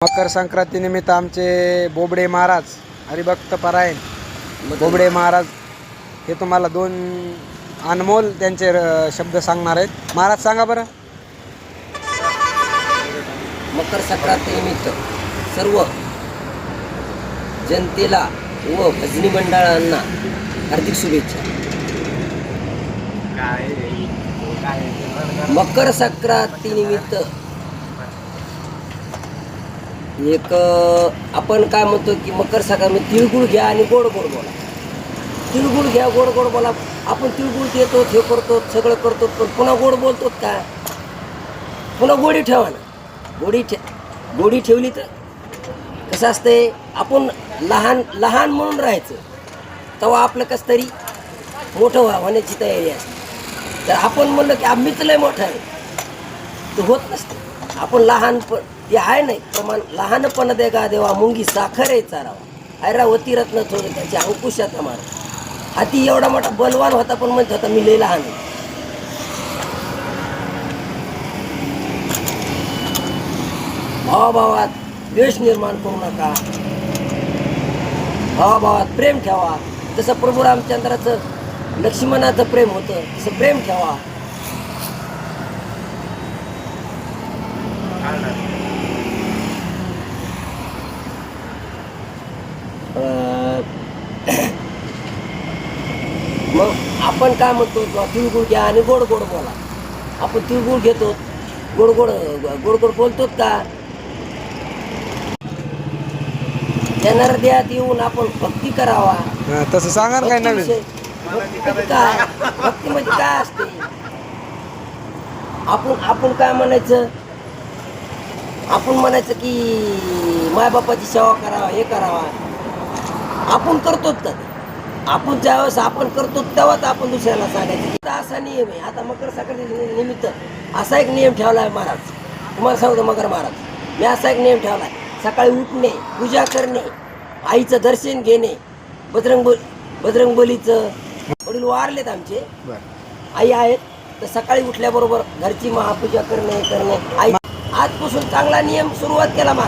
मकर संक्रांती निमित्त आमचे बोबडे महाराज हरिभक्त परायण बोबडे महाराज हे तुम्हाला दोन अनमोल त्यांचे शब्द सांगणार आहेत। महाराज सांगा बरं। मकर संक्रांती निमित्त सर्व जनतेला व भजनी मंडळांना हार्दिक शुभेच्छा। मकर संक्रांती निमित्त एक आपण काय म्हणतो की मकर संक्रांती तिळगुळ घ्या आणि गोड गोड बोला। तिळगुळ घ्या, गोड गोड बोला। आपण तिळगुळ देतो, हे करतो, सगळं करतो, पण पुन्हा गोड बोलतो काय? पुन्हा गोडी ठेवा ना। गोडी ठेवली तर कसं असतंय, आपण लहान लहान म्हणून राहायचं, तेव्हा आपलं कसं तरी मोठं होण्याची तयारी असते। तर आपण म्हणलं की आम्हीच लय मोठं आहे, तर होत नसते। आपण लहानपण ते आहे नाही प्रमाण, लहानपण दे गा देवा मुंगी साखर आहे चारावा, ऐरावती रत्न थोडं त्याच्या अंकुशात मार। हाती एवढा मोठा बलवान होता, पण म्हणत होता मी लय लहान आहे। भावाभावात द्वेष निर्माण करू नका, भावाभावात प्रेम ठेवा। जसं प्रभू रामचंद्राचं लक्ष्मणाचं प्रेम होतं, तसं प्रेम ठेवा। मग आपण काय म्हणतो, तिळगुळ घ्या आणि गोड गोड बोला। आपण तिळगुळ घेतो, गोड गोड गोड गोड बोलतो का? येणार देहात येऊन आपण भक्ती करावा। तसं सांगा ना काय नवीन। काय भक्ती म्हणजे काय असते? आपण काय म्हणायचं, आपण म्हणायचं की मायबापाची सेवा करावा, हे करावा। आपण करतोच का? आपण ज्यावेळेस आपण करतो तेव्हाच आपण दुसऱ्याला सांगायचं। असा नियम आहे। आता मकर संक्रांती निमित्त असा एक नियम ठेवला आहे महाराज, तुम्हाला सांगतो मकर महाराज, मी असा एक नियम ठेवला आहे। सकाळी उठणे, पूजा करणे, आईचं दर्शन घेणे, बजरंगबलीचं वडील वारलेत आमचे, आई आहेत, तर सकाळी उठल्याबरोबर घरची महापूजा करणे आई आजपासून चांगला नियम सुरुवात केला महाराज।